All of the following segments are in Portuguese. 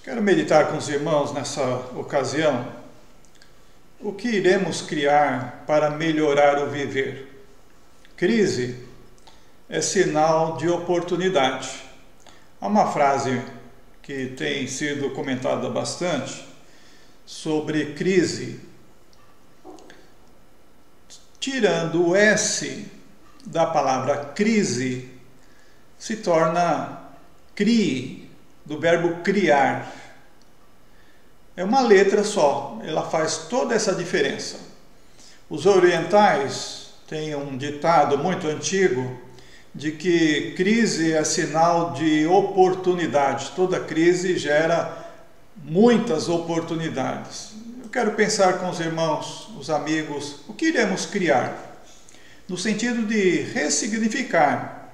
Quero meditar com os irmãos nessa ocasião. O que iremos criar para melhorar o viver? Crise é sinal de oportunidade. Há uma frase que tem sido comentada bastante sobre crise. Tirando o S da palavra crise, se torna crie, do verbo criar. É uma letra só, ela faz toda essa diferença. Os orientais têm um ditado muito antigo de que crise é sinal de oportunidade. Toda crise gera muitas oportunidades. Eu quero pensar com os irmãos, os amigos, o que iremos criar? No sentido de ressignificar,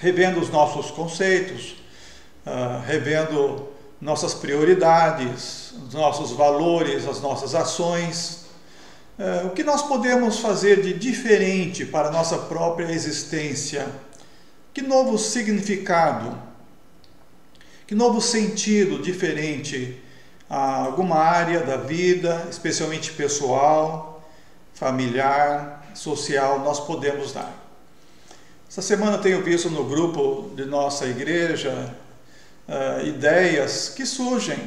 revendo os nossos conceitos, revendo nossas prioridades, os nossos valores, as nossas ações. O que nós podemos fazer de diferente para a nossa própria existência? Que novo significado, que novo sentido diferente a alguma área da vida, especialmente pessoal, familiar, social, nós podemos dar? Essa semana eu tenho visto no grupo de nossa igreja ideias que surgem.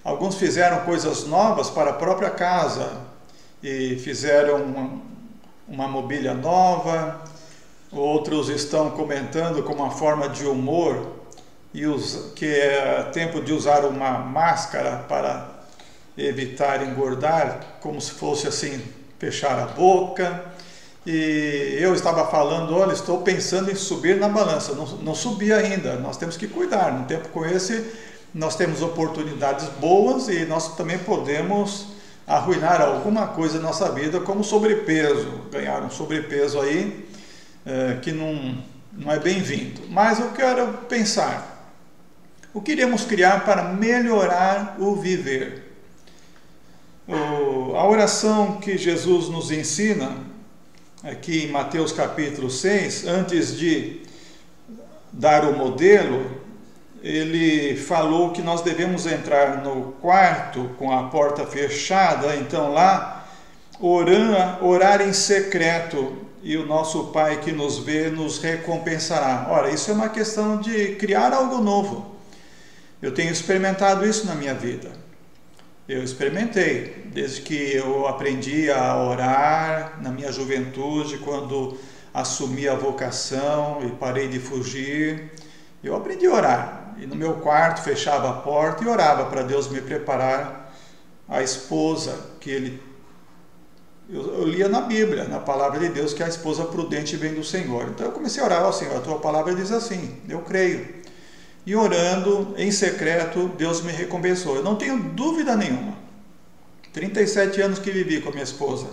Alguns fizeram coisas novas para a própria casa e fizeram uma mobília nova. Outros estão comentando com uma forma de humor que é tempo de usar uma máscara para evitar engordar, como se fosse assim, fechar a boca. E eu estava falando, olha, estou pensando em subir na balança, não subi ainda, nós temos que cuidar. Num tempo como esse, nós temos oportunidades boas e nós também podemos arruinar alguma coisa na nossa vida, como sobrepeso, ganhar um sobrepeso aí que não é bem-vindo. Mas eu quero pensar, o que iremos criar para melhorar o viver? A oração que Jesus nos ensina aqui em Mateus capítulo 6, antes de dar o modelo, ele falou que nós devemos entrar no quarto com a porta fechada, então lá orar em secreto, e o nosso Pai que nos vê nos recompensará. Ora, isso é uma questão de criar algo novo. Eu tenho experimentado isso na minha vida. Eu experimentei, desde que eu aprendi a orar na minha juventude, quando assumi a vocação e parei de fugir, eu aprendi a orar. E no meu quarto fechava a porta e orava para Deus me preparar a esposa que eu lia na Bíblia, na palavra de Deus, que a esposa prudente vem do Senhor. Então eu comecei a orar, ó Senhor, a tua palavra diz assim, eu creio. E orando em secreto, Deus me recompensou. Eu não tenho dúvida nenhuma. 37 anos que vivi com a minha esposa.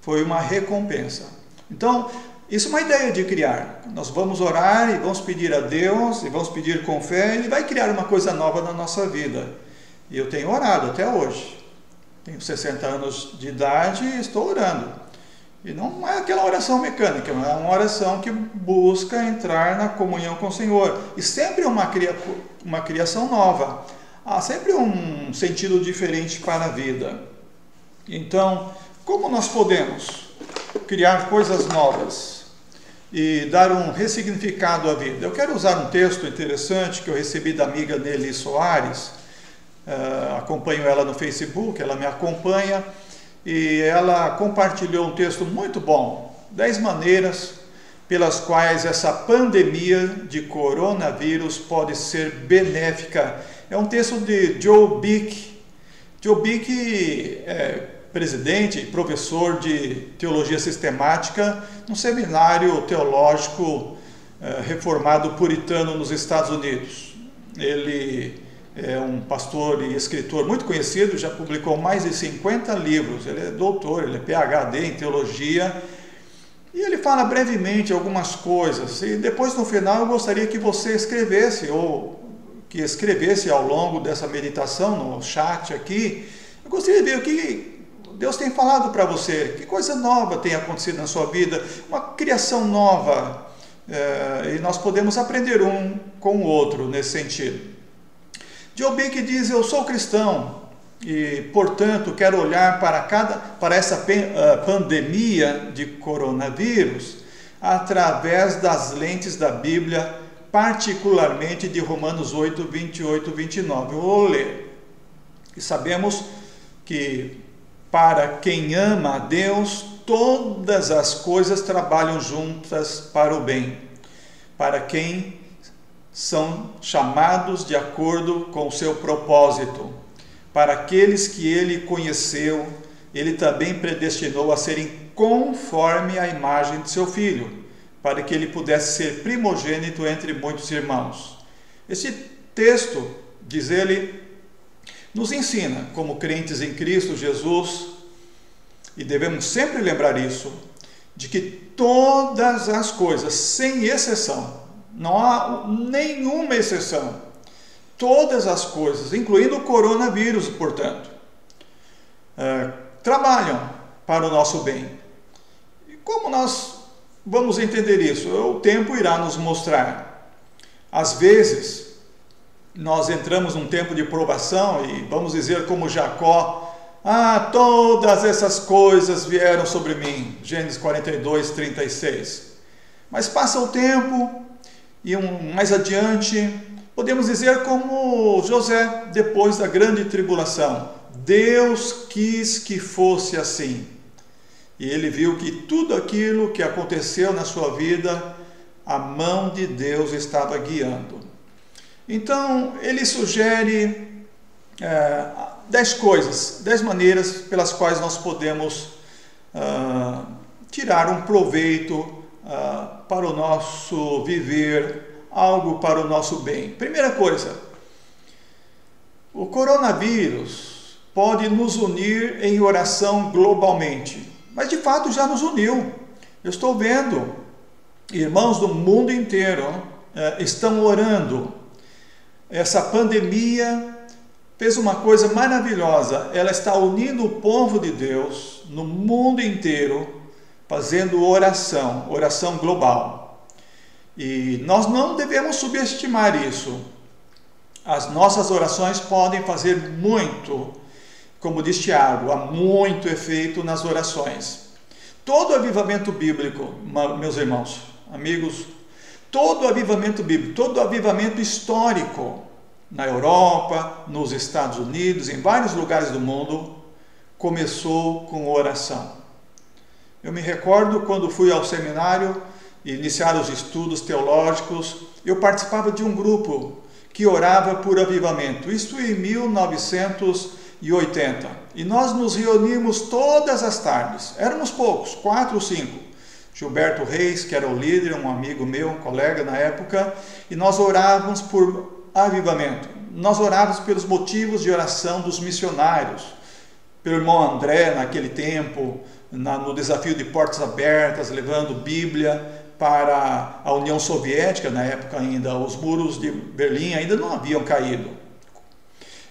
Foi uma recompensa. Então, isso é uma ideia de criar. Nós vamos orar e vamos pedir a Deus, e vamos pedir com fé, Ele vai criar uma coisa nova na nossa vida. E eu tenho orado até hoje. Tenho 60 anos de idade e estou orando. E não é aquela oração mecânica, é uma oração que busca entrar na comunhão com o Senhor. E sempre uma criação nova. Há sempre um sentido diferente para a vida. Então, como nós podemos criar coisas novas e dar um ressignificado à vida? Eu quero usar um texto interessante que eu recebi da amiga Nelly Soares. Acompanho ela no Facebook, ela me acompanha. E ela compartilhou um texto muito bom, 10 maneiras pelas quais essa pandemia de coronavírus pode ser benéfica. É um texto de Joe Bick. Joe Bick é presidente e professor de teologia sistemática num seminário teológico reformado puritano nos Estados Unidos. Ele é um pastor e escritor muito conhecido, já publicou mais de 50 livros, ele é doutor, ele é PhD em teologia, e ele fala brevemente algumas coisas, e depois no final eu gostaria que você escrevesse, ou que escrevesse ao longo dessa meditação, no chat aqui, eu gostaria de ver o que Deus tem falado para você, que coisa nova tem acontecido na sua vida, uma criação nova, e nós podemos aprender um com o outro nesse sentido. Joe que diz: eu sou cristão e, portanto, quero olhar para essa pandemia de coronavírus através das lentes da Bíblia, particularmente de Romanos 8, 28 e 29. Eu vou ler. E sabemos que para quem ama a Deus, todas as coisas trabalham juntas para o bem, para quem são chamados de acordo com o seu propósito. Para aqueles que ele conheceu, ele também predestinou a serem conforme a imagem de seu Filho, para que ele pudesse ser primogênito entre muitos irmãos. Esse texto, diz ele, nos ensina, como crentes em Cristo Jesus, e devemos sempre lembrar isso, de que todas as coisas, sem exceção, não há nenhuma exceção, todas as coisas, incluindo o coronavírus, portanto, trabalham para o nosso bem. E como nós vamos entender isso? O tempo irá nos mostrar. Às vezes, nós entramos num tempo de provação e vamos dizer como Jacó: todas essas coisas vieram sobre mim. Gênesis 42, 36. Mas passa o tempo e mais adiante, podemos dizer como José, depois da grande tribulação: Deus quis que fosse assim. E ele viu que tudo aquilo que aconteceu na sua vida, a mão de Deus estava guiando. Então, ele sugere 10 coisas, 10 maneiras pelas quais nós podemos tirar um proveito para o nosso viver, algo para o nosso bem. Primeira coisa, o coronavírus pode nos unir em oração globalmente, mas de fato já nos uniu. Eu estou vendo irmãos do mundo inteiro estão orando. Essa pandemia fez uma coisa maravilhosa, ela está unindo o povo de Deus no mundo inteiro, fazendo oração global. E nós não devemos subestimar isso. As nossas orações podem fazer muito, como diz Tiago, há muito efeito nas orações. Todo avivamento bíblico, meus irmãos, amigos, todo avivamento bíblico, todo avivamento histórico, na Europa, nos Estados Unidos, em vários lugares do mundo, começou com oração. Eu me recordo quando fui ao seminário iniciar os estudos teológicos, eu participava de um grupo que orava por avivamento, isso em 1980. E nós nos reuníamos todas as tardes, éramos poucos, 4 ou 5. Gilberto Reis, que era o líder, um amigo meu, um colega na época, e nós orávamos por avivamento. Nós orávamos pelos motivos de oração dos missionários, pelo irmão André naquele tempo, no desafio de portas abertas, levando Bíblia para a União Soviética, na época ainda, os muros de Berlim ainda não haviam caído.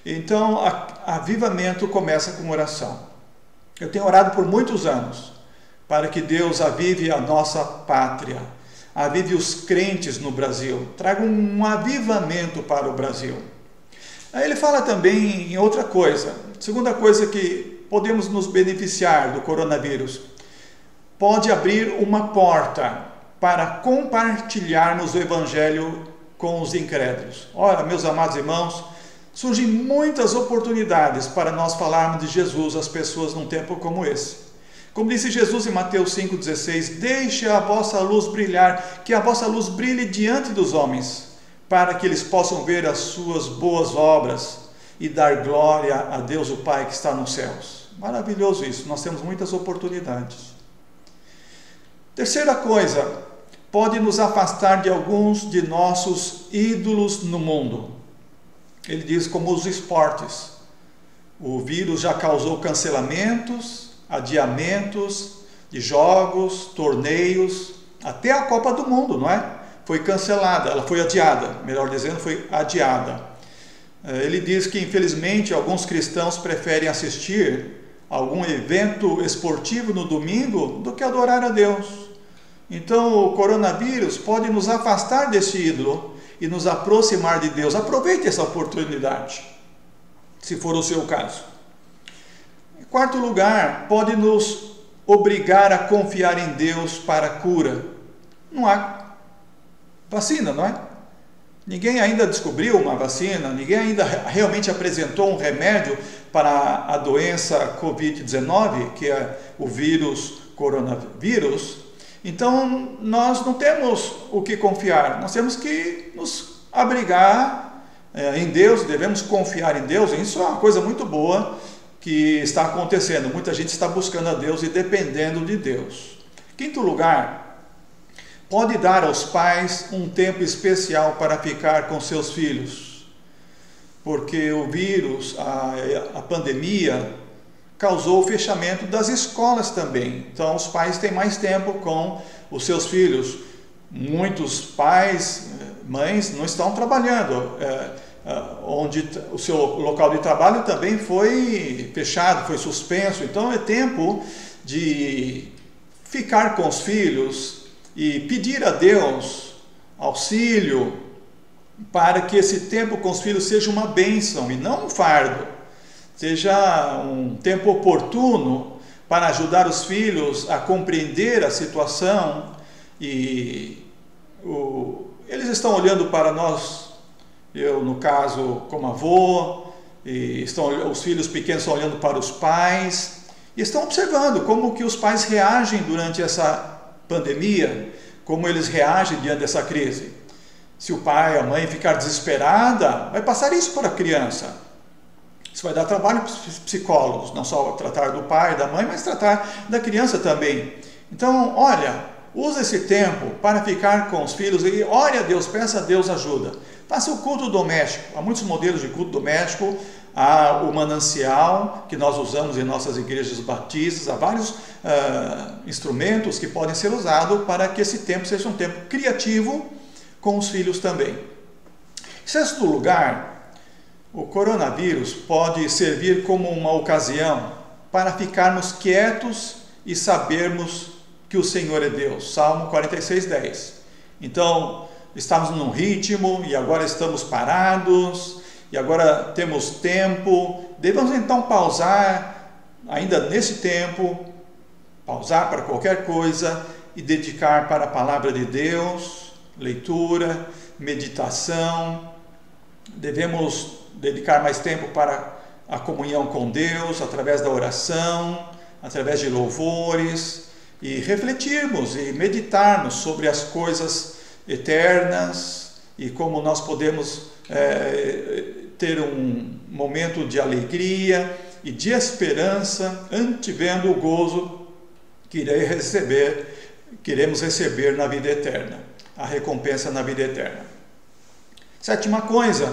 Então, avivamento começa com oração. Eu tenho orado por muitos anos, para que Deus avive a nossa pátria, avive os crentes no Brasil, traga um avivamento para o Brasil. Aí ele fala também em outra coisa, segunda coisa que podemos nos beneficiar do coronavírus, pode abrir uma porta para compartilharmos o Evangelho com os incrédulos. Ora, meus amados irmãos, surgem muitas oportunidades para nós falarmos de Jesus às pessoas num tempo como esse. Como disse Jesus em Mateus 5,16, deixe a vossa luz brilhar, que a vossa luz brilhe diante dos homens, para que eles possam ver as suas boas obras e dar glória a Deus o Pai que está nos céus. Maravilhoso isso, nós temos muitas oportunidades. Terceira coisa, pode nos afastar de alguns de nossos ídolos no mundo. Ele diz como os esportes. O vírus já causou cancelamentos, adiamentos de jogos, torneios, até a Copa do Mundo, não é? Foi cancelada, ela foi adiada, melhor dizendo, foi adiada. Ele diz que, infelizmente, alguns cristãos preferem assistir algum evento esportivo no domingo do que adorar a Deus. Então, o coronavírus pode nos afastar desse ídolo e nos aproximar de Deus. Aproveite essa oportunidade, se for o seu caso. Em quarto lugar, pode nos obrigar a confiar em Deus para a cura. Não há vacina, não é? Ninguém ainda descobriu uma vacina, ninguém ainda realmente apresentou um remédio para a doença Covid-19, que é o vírus coronavírus. Então, nós não temos o que confiar, nós temos que nos abrigar em Deus, devemos confiar em Deus. Isso é uma coisa muito boa que está acontecendo. Muita gente está buscando a Deus e dependendo de Deus. Quinto lugar, pode dar aos pais um tempo especial para ficar com seus filhos, porque o vírus, a pandemia, causou o fechamento das escolas também. Então, os pais têm mais tempo com os seus filhos. Muitos pais, mães, não estão trabalhando, onde o seu local de trabalho também foi fechado, foi suspenso. Então, é tempo de ficar com os filhos e pedir a Deus auxílio para que esse tempo com os filhos seja uma bênção e não um fardo, seja um tempo oportuno para ajudar os filhos a compreender a situação. E eles estão olhando para nós, eu no caso como avô, e os filhos pequenos estão olhando para os pais e estão observando como que os pais reagem durante essa pandemia, como eles reagem diante dessa crise. Se o pai, a mãe ficar desesperada, vai passar isso para a criança. Isso vai dar trabalho para os psicólogos, não só tratar do pai, da mãe, mas tratar da criança também. Então, olha, use esse tempo para ficar com os filhos e ore a Deus, peça a Deus ajuda. Faça o culto doméstico. Há muitos modelos de culto doméstico. Há o manancial, que nós usamos em nossas igrejas batistas. Há vários instrumentos que podem ser usados para que esse tempo seja um tempo criativo com os filhos também. Em sexto lugar, o coronavírus pode servir como uma ocasião para ficarmos quietos e sabermos que o Senhor é Deus. Salmo 46:10. Então, estamos num ritmo e agora estamos parados e agora temos tempo. Devemos então pausar ainda nesse tempo, pausar para qualquer coisa e dedicar para a palavra de Deus, leitura, meditação. Devemos dedicar mais tempo para a comunhão com Deus, através da oração, através de louvores, e refletirmos e meditarmos sobre as coisas eternas e como nós podemos ter um momento de alegria e de esperança, antevendo o gozo que queremos receber na vida eterna, a recompensa na vida eterna. Sétima coisa,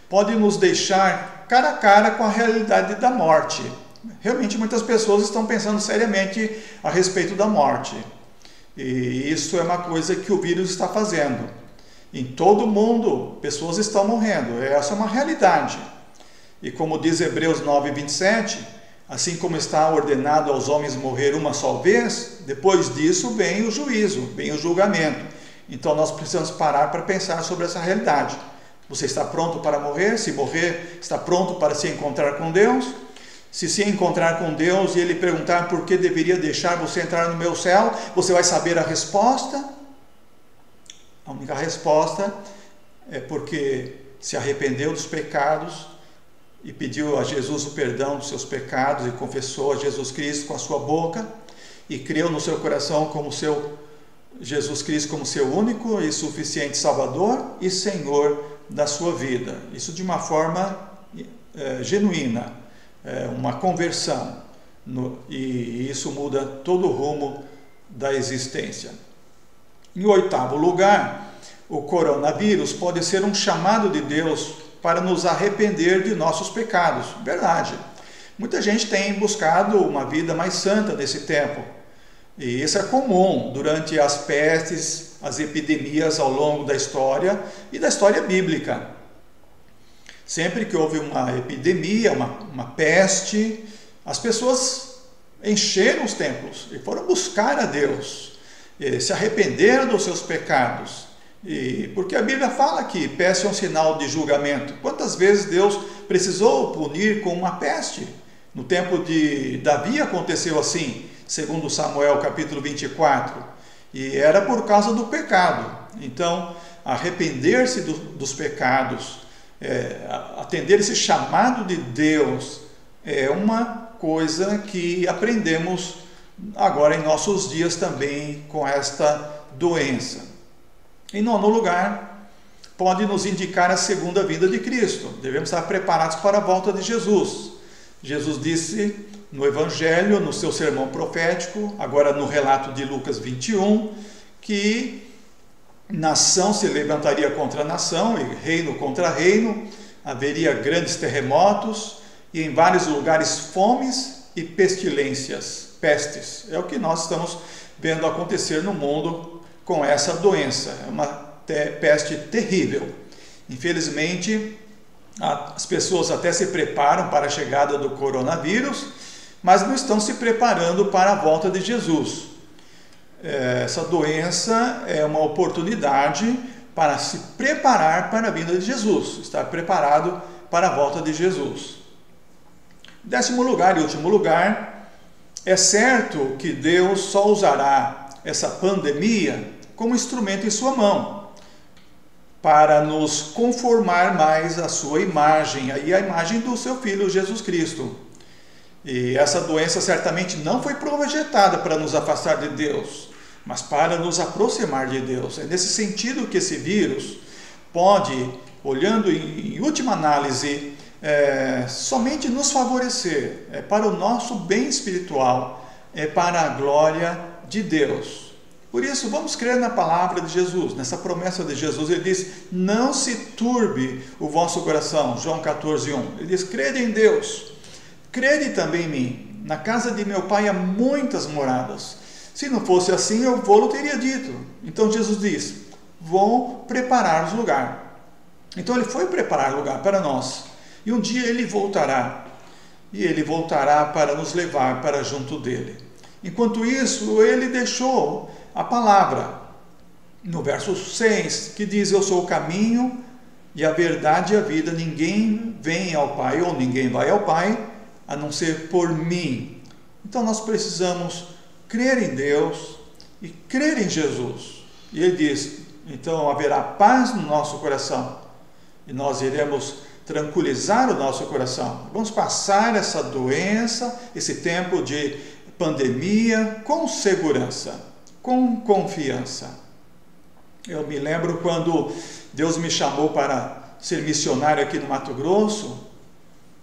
pode nos deixar cara a cara com a realidade da morte. Realmente muitas pessoas estão pensando seriamente a respeito da morte. E isso é uma coisa que o vírus está fazendo. Em todo o mundo, pessoas estão morrendo. Essa é uma realidade. E como diz Hebreus 9:27, assim como está ordenado aos homens morrer uma só vez, depois disso vem o juízo, vem o julgamento. Então nós precisamos parar para pensar sobre essa realidade. Você está pronto para morrer? Se morrer, está pronto para se encontrar com Deus? Se encontrar com Deus e Ele perguntar por que deveria deixar você entrar no meu céu, você vai saber a resposta? A única resposta é porque se arrependeu dos pecados e pediu a Jesus o perdão dos seus pecados e confessou a Jesus Cristo com a sua boca e creu no seu coração como Jesus Cristo como seu único e suficiente Salvador e Senhor da sua vida. Isso de uma forma genuína, uma conversão, e isso muda todo o rumo da existência. Em oitavo lugar, o coronavírus pode ser um chamado de Deus para nos arrepender de nossos pecados. Verdade. Muita gente tem buscado uma vida mais santa nesse tempo. E isso é comum durante as pestes, as epidemias ao longo da história e da história bíblica. Sempre que houve uma epidemia, uma peste, as pessoas encheram os templos e foram buscar a Deus, se arrependeram dos seus pecados E porque a Bíblia fala que peste é um sinal de julgamento. Quantas vezes Deus precisou punir com uma peste? No tempo de Davi aconteceu assim, segundo Samuel capítulo 24, e era por causa do pecado. Então, arrepender-se dos pecados, atender esse chamado de Deus, é uma coisa que aprendemos agora em nossos dias também com esta doença. Em nono lugar, pode nos indicar a segunda vinda de Cristo. Devemos estar preparados para a volta de Jesus. Jesus disse no Evangelho, no seu sermão profético, agora no relato de Lucas 21, que nação se levantaria contra nação e reino contra reino, haveria grandes terremotos e em vários lugares fomes e pestilências, pestes. É o que nós estamos vendo acontecer no mundo com essa doença. É uma peste terrível. Infelizmente, as pessoas até se preparam para a chegada do coronavírus, mas não estão se preparando para a volta de Jesus. Essa doença é uma oportunidade para se preparar para a vinda de Jesus, estar preparado para a volta de Jesus. Décimo lugar e último lugar, é certo que Deus só usará essa pandemia como instrumento em sua mão, para nos conformar mais à sua imagem, e à imagem do seu Filho Jesus Cristo. E essa doença certamente não foi projetada para nos afastar de Deus, mas para nos aproximar de Deus. É nesse sentido que esse vírus pode, olhando em última análise, somente nos favorecer, para o nosso bem espiritual, para a glória de Deus. Por isso, vamos crer na palavra de Jesus, nessa promessa de Jesus. Ele diz, não se turbe o vosso coração, João 14:1. Ele diz, crede em Deus, crede também em mim. Na casa de meu pai há muitas moradas. Se não fosse assim, eu vou-lo teria dito. Então Jesus diz, vou preparar lugar. Então ele foi preparar lugar para nós. E um dia ele voltará. E ele voltará para nos levar para junto dele. Enquanto isso, ele deixou a palavra, no verso 6, que diz, eu sou o caminho e a verdade e a vida, ninguém vem ao Pai, ou ninguém vai ao Pai, a não ser por mim. Então nós precisamos crer em Deus e crer em Jesus. E ele diz, então haverá paz no nosso coração, e nós iremos tranquilizar o nosso coração. Vamos passar essa doença, esse tempo de pandemia, com segurança, com confiança. Eu me lembro quando Deus me chamou para ser missionário aqui no Mato Grosso,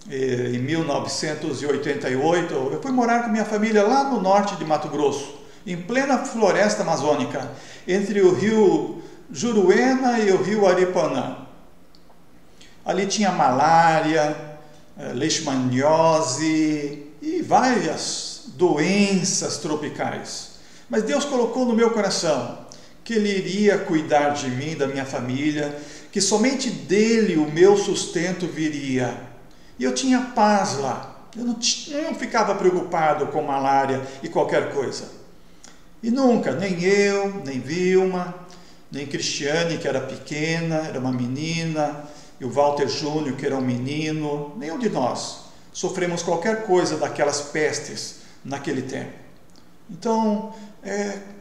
em 1988, eu fui morar com minha família lá no norte de Mato Grosso, em plena floresta amazônica, entre o rio Juruena e o rio Aripuanã. Ali tinha malária, leishmaniose e várias doenças tropicais. Mas Deus colocou no meu coração que Ele iria cuidar de mim, da minha família, que somente dele o meu sustento viria. E eu tinha paz lá, eu não ficava preocupado com malária e qualquer coisa. E nunca, nem eu, nem Vilma, nem Cristiane, que era pequena, era uma menina, e o Walter Júnior, que era um menino, nenhum de nós sofremos qualquer coisa daquelas pestes naquele tempo. Então,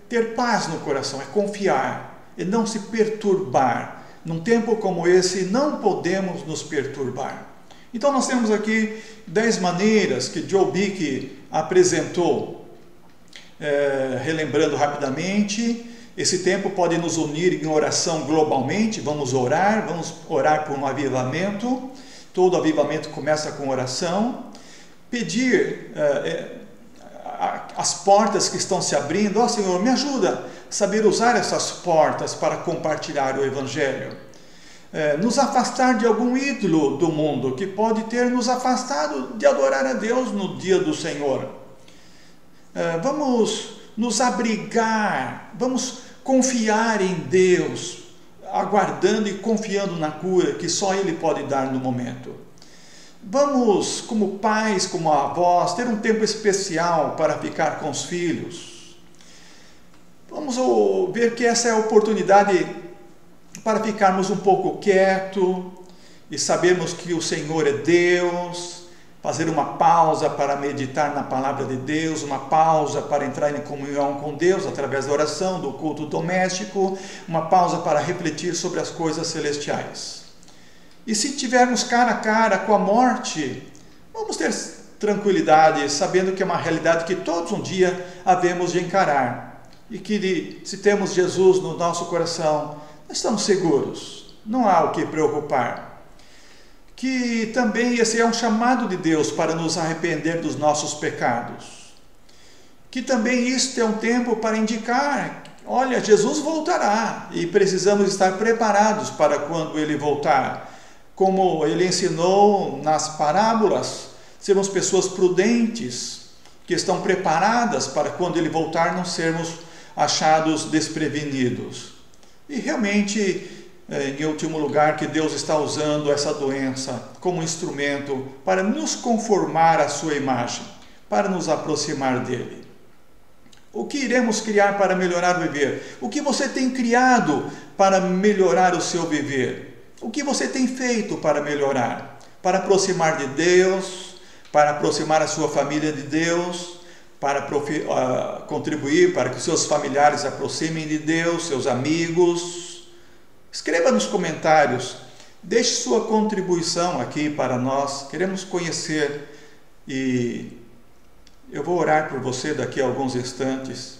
ter paz no coração, é confiar, é não se perturbar. Num tempo como esse, não podemos nos perturbar. Então, nós temos aqui 10 maneiras que Joe Bick apresentou. Relembrando rapidamente, esse tempo pode nos unir em oração globalmente. Vamos orar por um avivamento. Todo avivamento começa com oração. Pedir as portas que estão se abrindo. Ó Senhor, me ajuda a saber usar essas portas para compartilhar o Evangelho. Nos afastar de algum ídolo do mundo que pode ter nos afastado de adorar a Deus no dia do Senhor. Vamos nos abrigar, vamos confiar em Deus, aguardando e confiando na cura que só Ele pode dar no momento. Vamos, como pais, como avós, ter um tempo especial para ficar com os filhos. Vamos ver que essa é a oportunidade para ficarmos um pouco quieto e sabermos que o Senhor é Deus, fazer uma pausa para meditar na palavra de Deus, uma pausa para entrar em comunhão com Deus através da oração, do culto doméstico, uma pausa para refletir sobre as coisas celestiais. E se tivermos cara a cara com a morte, vamos ter tranquilidade, sabendo que é uma realidade que todos um dia havemos de encarar. E que se temos Jesus no nosso coração, nós estamos seguros, não há o que preocupar. Que também esse é um chamado de Deus para nos arrepender dos nossos pecados. Que também isto é um tempo para indicar, olha, Jesus voltará e precisamos estar preparados para quando Ele voltar. Como Ele ensinou nas parábolas, sermos pessoas prudentes, que estão preparadas para quando Ele voltar não sermos achados desprevenidos. E realmente, em último lugar, que Deus está usando essa doença como instrumento para nos conformar à sua imagem, para nos aproximar dele. O que iremos criar para melhorar o viver? O que você tem criado para melhorar o seu viver? O que você tem feito para melhorar? Para aproximar de Deus, para aproximar a sua família de Deus, para contribuir para que os seus familiares se aproximem de Deus, seus amigos. Escreva nos comentários, deixe sua contribuição aqui para nós, queremos conhecer e eu vou orar por você daqui a alguns instantes.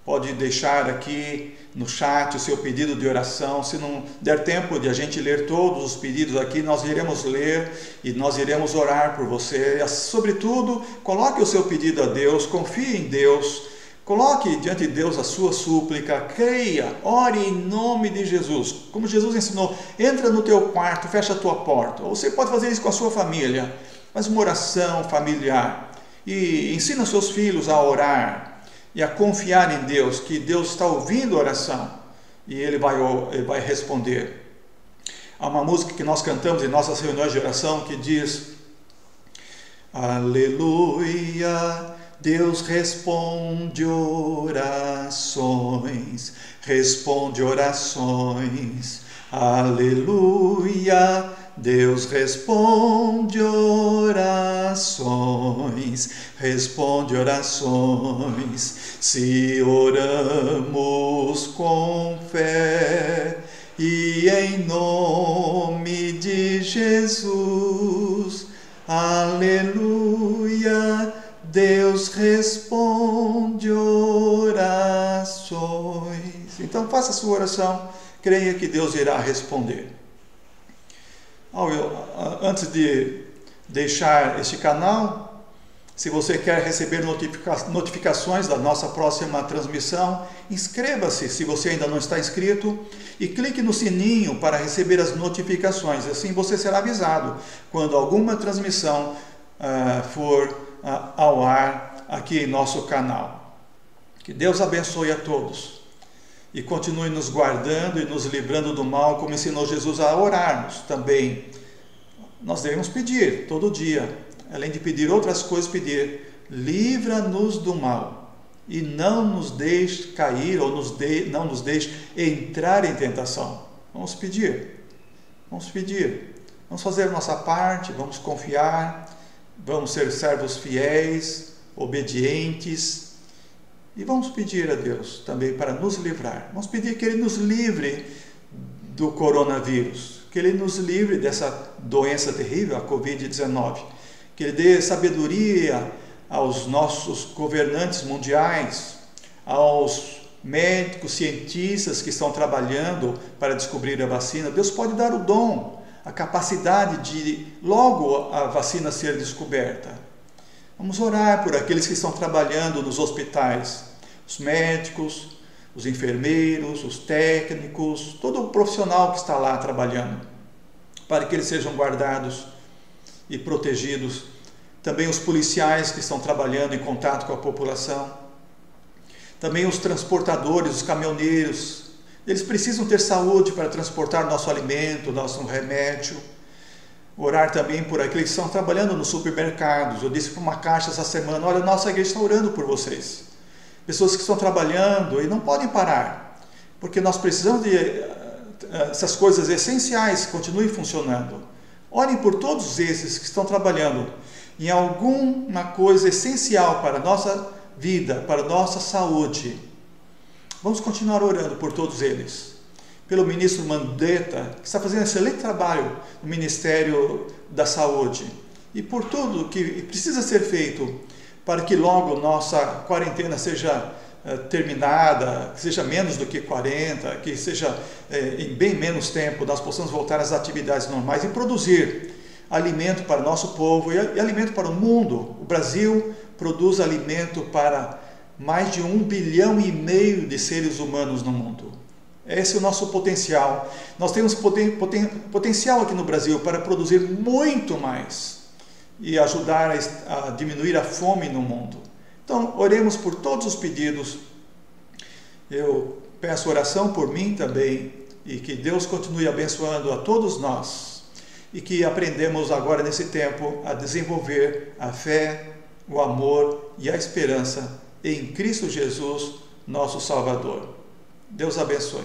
Pode deixar aqui no chat o seu pedido de oração, se não der tempo de a gente ler todos os pedidos aqui, nós iremos ler e nós iremos orar por você. Sobretudo, coloque o seu pedido a Deus, confie em Deus. Coloque diante de Deus a sua súplica, creia, ore em nome de Jesus. Como Jesus ensinou, entra no teu quarto, fecha a tua porta. Ou você pode fazer isso com a sua família, faz uma oração familiar. E ensina seus filhos a orar e a confiar em Deus, que Deus está ouvindo a oração e Ele vai responder. Há uma música que nós cantamos em nossas reuniões de oração que diz: Aleluia, Deus responde orações, responde orações. Aleluia, Deus responde orações, responde orações. Se oramos com fé e em nome de Jesus, aleluia, Deus responde orações. Então faça a sua oração, creia que Deus irá responder. Antes de deixar este canal, se você quer receber notificações da nossa próxima transmissão, inscreva-se se você ainda não está inscrito e clique no sininho para receber as notificações. Assim você será avisado quando alguma transmissão for ao ar aqui em nosso canal. Que Deus abençoe a todos e continue nos guardando e nos livrando do mal, como ensinou Jesus a orarmos também. Nós devemos pedir todo dia, além de pedir outras coisas, pedir: livra-nos do mal e não nos deixe cair ou não nos deixe entrar em tentação. Vamos pedir, vamos fazer a nossa parte, vamos confiar, vamos ser servos fiéis, obedientes. E vamos pedir a Deus também para nos livrar. Vamos pedir que Ele nos livre do coronavírus, que Ele nos livre dessa doença terrível, a Covid-19. Que Ele dê sabedoria aos nossos governantes mundiais, aos médicos, cientistas que estão trabalhando para descobrir a vacina. Deus pode dar o dom, a capacidade de logo a vacina ser descoberta. Vamos orar por aqueles que estão trabalhando nos hospitais, os médicos, os enfermeiros, os técnicos, todo o profissional que está lá trabalhando, para que eles sejam guardados e protegidos. Também os policiais que estão trabalhando em contato com a população, também os transportadores, os caminhoneiros, eles precisam ter saúde para transportar nosso alimento, nosso remédio. Orar também por aqueles que estão trabalhando nos supermercados. Eu disse para uma caixa essa semana: olha, nossa igreja está orando por vocês. Pessoas que estão trabalhando e não podem parar, porque nós precisamos de essas coisas essenciais continuem funcionando. Orem por todos esses que estão trabalhando em alguma coisa essencial para a nossa vida, para a nossa saúde. Vamos continuar orando por todos eles. Pelo ministro Mandetta, que está fazendo um excelente trabalho no Ministério da Saúde. E por tudo que precisa ser feito para que logo nossa quarentena seja terminada, que seja menos do que 40, que seja em bem menos tempo, nós possamos voltar às atividades normais e produzir alimento para o nosso povo e alimento para o mundo. O Brasil produz alimento para mais de 1,5 bilhão de seres humanos no mundo. Esse é o nosso potencial. Nós temos potencial aqui no Brasil para produzir muito mais e ajudar a diminuir a fome no mundo. Então, oremos por todos os pedidos. Eu peço oração por mim também e que Deus continue abençoando a todos nós e que aprendemos agora nesse tempo a desenvolver a fé, o amor e a esperança em Cristo Jesus, nosso Salvador. Deus abençoe.